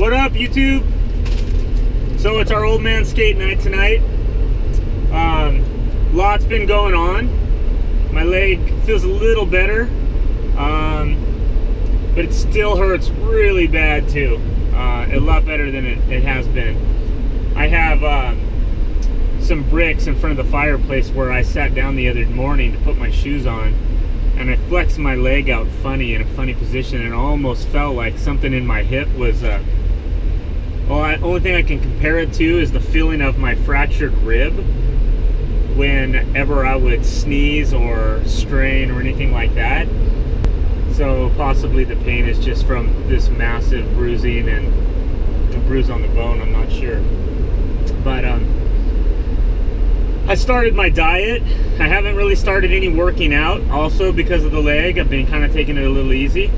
What up, YouTube? So it's our old man skate night tonight. Lots been going on. My leg feels a little better, but it still hurts really bad too. A lot better than it has been. I have some bricks in front of the fireplace where I sat down the other morning to put my shoes on, and I flexed my leg out funny in a funny position, and it almost felt like something in my hip was only thing I can compare it to is the feeling of my fractured rib whenever I would sneeze or strain or anything like that. So possibly the pain is just from this massive bruising and a bruise on the bone, I'm not sure. But I started my diet. I haven't really started any working out, also because of the leg. I've been kind of taking it a little easy.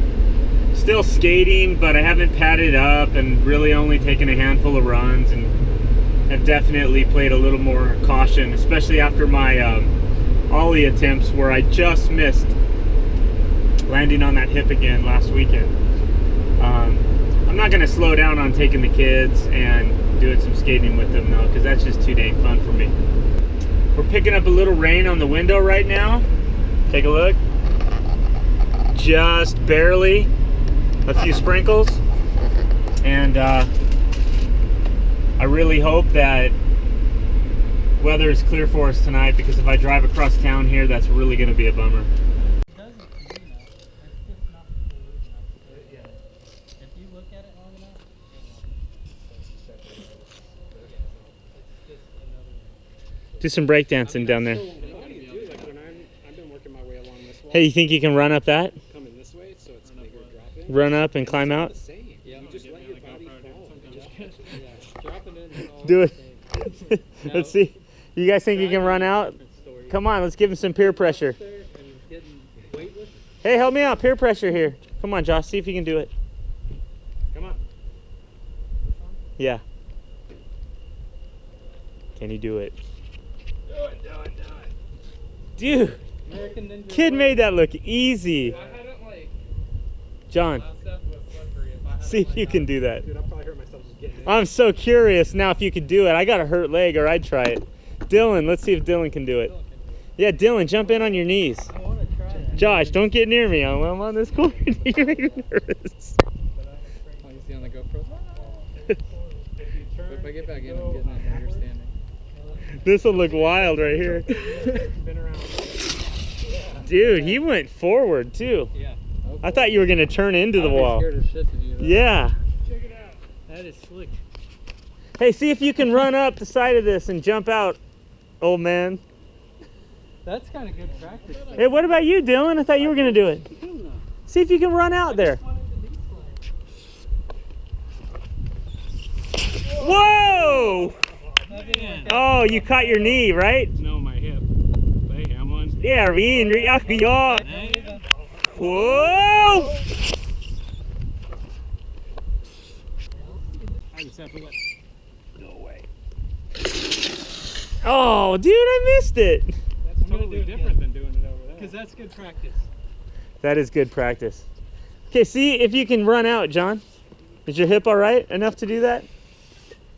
Still skating, but I haven't padded up and really only taken a handful of runs, and have definitely played a little more caution, especially after my ollie attempts where I just missed landing on that hip again last weekend. I'm not going to slow down on taking the kids and doing some skating with them though, because that's just too dang fun for me. We're picking up a little rain on the window right now. Take a look. Just barely. A few sprinkles, and I really hope that weather is clear for us tonight, because if I drive across town here, that's really going to be a bummer. Do some breakdancing down there. Hey, you think you can run up that? Run up and climb out? Do it. Let's see. You guys think you can run out? Come on, let's give him some peer pressure. Hey, help me out. Peer pressure here. Come on, Josh. See if you can do it. Come on. Yeah. Can you do it? Dude, kid made that look easy. John, see if you can do that. Dude, I'll probably hurt myself just getting it. I'm so curious now if you could do it. I got a hurt leg, or I'd try it. Dylan, let's see if Dylan can do it. Yeah, Dylan, jump in on your knees. I want to try it. Josh, don't get near me. I'm on this corner. You make me nervous. Oh, you see on the GoPro? If I get back in, I'm getting on where you're standing. This will look wild right here. Dude, he went forward too. Yeah. I thought you were going to turn into the wall. Scared of shit to do that. Yeah. Check it out. That is slick. Hey, see if you can run up the side of this and jump out, old man. That's kind of good practice. Hey, what about you, Dylan? I thought you were going to do it. See if you can run out there. Whoa! Oh, you caught your knee, right? No, my hip. Hey, I'm on. Yeah, whoa! I just have to let go away. Oh, dude, I missed it. That's totally different than doing it over there. Because that's good practice. That is good practice. Okay, see if you can run out, John. Is your hip all right enough to do that?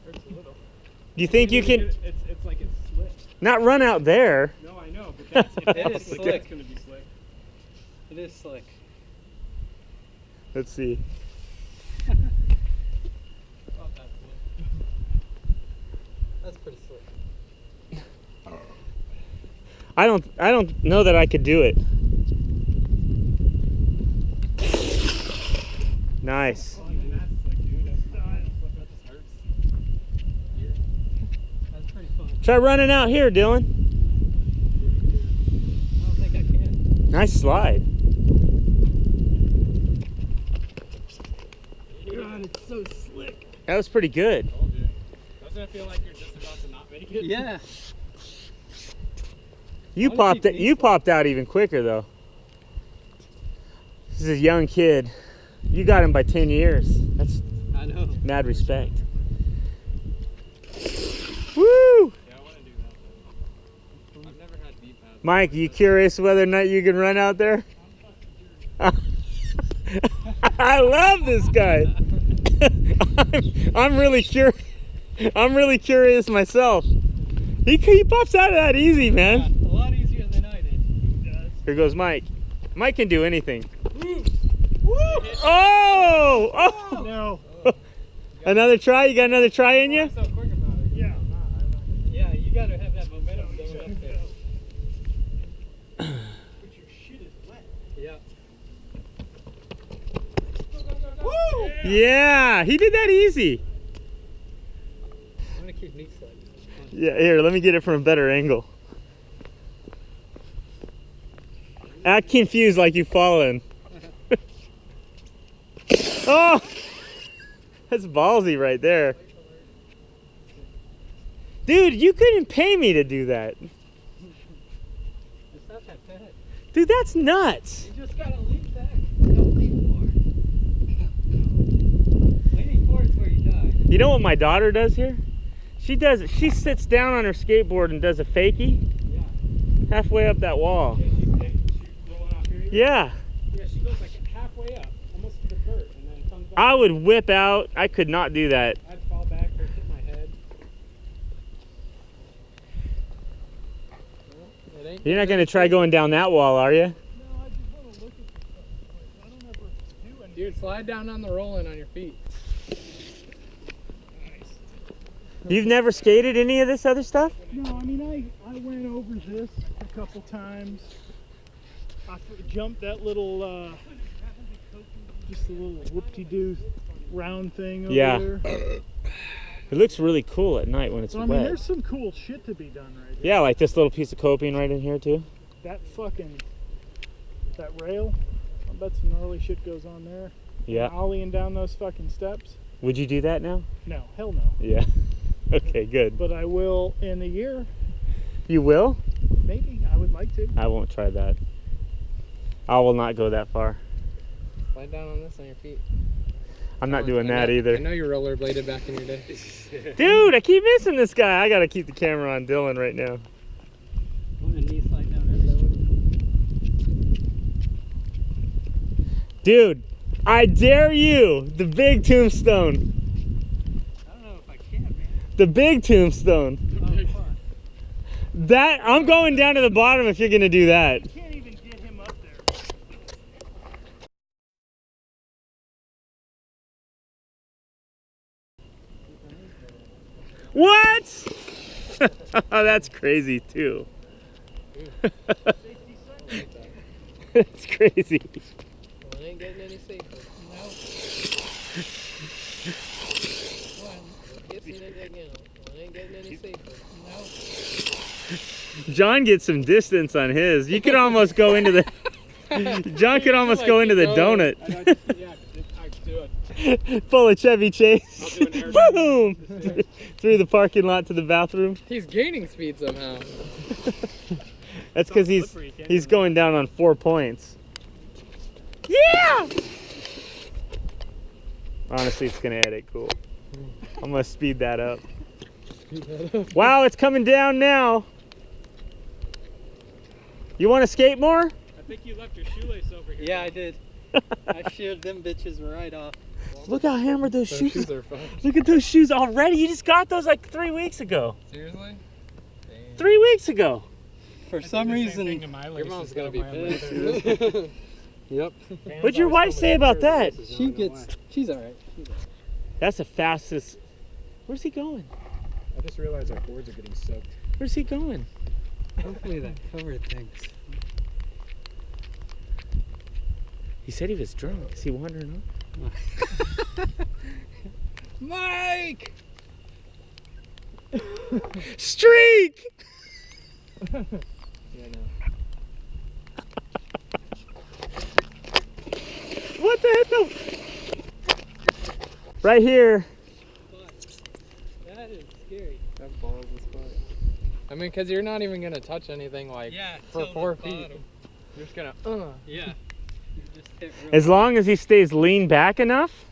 Hurts a little. Do you think you can? It's like it's slick. Not run out there. No, I know, but that's if it is slick. It's gonna be slick. It is slick. Let's see. Oh, that's slick. That's pretty slick. I don't know that I could do it. Nice. Oh, man, that's slick, dude. That just hurts. Yeah. That's pretty fun. Try running out here, Dylan. I don't think I can. Nice slide. God, it's so slick. That was pretty good. Doesn't it feel like you're just about to not make it? Yeah. You popped out even quicker though. This is a young kid. You got him by 10 years. That's I know. mad respect. Woo! Yeah, I want to do that. I've never had deep pads. Mike, you curious whether or not you can run out there? I love this guy. I'm really curious. I'm really curious myself. He pops out of that easy, Yeah, man. a lot easier than I did. He does. Here goes Mike. Mike can do anything. Woo! Oh! Oh! No. Another try? You got another try in you? So quick about it. Yeah. Yeah, you gotta have that momentum going up there. But your shit is wet. Yeah. Woo! Yeah, he did that easy. I'm gonna keep knee sliding. Yeah, here, let me get it from a better angle. Act confused like you've fallen. Oh! That's ballsy right there. Dude, you couldn't pay me to do that. It's not that bad. Dude, that's nuts. You just gotta lean back. Don't lean forward. Leaning forward is where you die. You know what my daughter does here? She sits down on her skateboard and does a fakie Yeah. halfway up that wall. Yeah, she's rolling off here. Yeah. Yeah, she goes like halfway up, almost to the vert, and then comes back. I would whip out. I could not do that. I'd fall back or hit my head. It ain't You're not going to try going down that wall, are you? No, I just want to look at the stuff. I don't ever do anything. Dude, slide down on the rolling on your feet. Nice. You've never skated any of this other stuff? No, I mean, I went over this a couple times. I jumped that little, just a little whoop-de-doo round thing over Yeah. there. It looks really cool at night when it's So, I mean, wet. there's some cool shit to be done right here. Yeah, like this little piece of coping right in here too. That rail, I bet some gnarly shit goes on there. Yeah. Ollieing down those fucking steps. Would you do that now? No, hell no. Yeah. Okay, good. But I will in a year, You will? maybe. I would like to. I won't try that. I will not go that far. Slide down on this on your feet. I'm not Oh, doing I that know- either. I know you rollerbladed back in your day. Dude, I keep missing this guy. I gotta keep the camera on Dylan right now. I'm gonna knee slide down every Dude, I dare you. The big tombstone. I don't know if I can, man. The big tombstone. Oh, fuck. That, I'm going down to the bottom if you're gonna do that. Can't even get him up there. What? Oh, that's crazy too. That's crazy. Well, it ain't getting any safer. No. Guessing it again. Well, it ain't getting any safer. No. John gets some distance on his. You could almost go into the. John could almost go into the donut. I do it. Full of Chevy Chase. I'll do an air Boom! Through the parking lot to the bathroom. He's gaining speed somehow. That's because he's going down on 4 points. Yeah! Honestly, it's gonna edit cool. I'm gonna speed that up. Wow, it's coming down now. You want to skate more? I think you left your shoelace over here. Yeah, I did. I sheared them bitches right off. Look how hammered those Those shoes shoes are fun. Look at those shoes already. You just got those like 3 weeks ago. Seriously? 3 weeks ago. For some reason, Your mom's gonna be pissed. Yep. What'd your wife say about that? She's alright. That's the fastest. Where's he going? I just realized our boards are getting soaked. Where's he going? Hopefully that covered things. He said he was drunk. Is he wandering up? Mike! Streak! Yeah, no. What the hell? Right here. That is scary. That balls is fun. I mean, because you're not even going to touch anything like for 4 feet. You're just going to, Yeah. You just hit real As long as he stays lean back enough,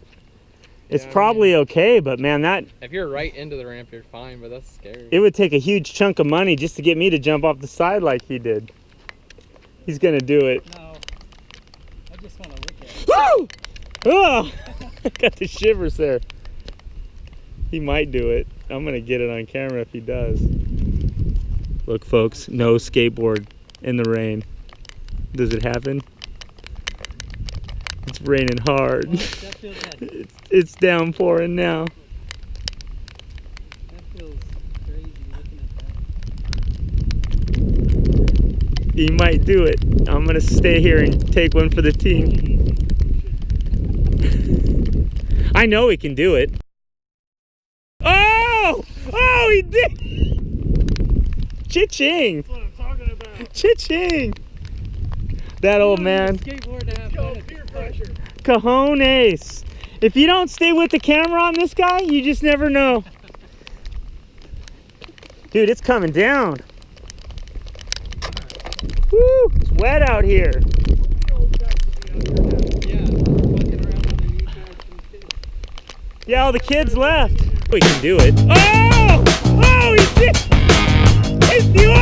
it's Yeah, I probably okay. But man, that If you're right into the ramp, you're fine, but that's scary. it would take a huge chunk of money just to get me to jump off the side like he did. He's gonna do it. No. I just want to look at it. Woo! Oh, I got the shivers there. He might do it. I'm gonna get it on camera if he does. Look, folks, no skateboard in the rain. Does it happen? It's raining hard. Well, that feels bad. It's downpouring now. That feels crazy looking at that. He might do it. I'm gonna stay here and take one for the team. I know he can do it. Oh! Oh, he did! Cha-ching! That's what I'm talking about. Cha-ching! That old man. Skateboard to have Go, fun. peer pressure. Cojones. If you don't stay with the camera on this guy, you just never know. Dude, it's coming down. Woo! It's wet out here. Yeah, walking around underneath that and shit. Yeah, all the kids left. We can do it. Oh! Oh, he did! He's doing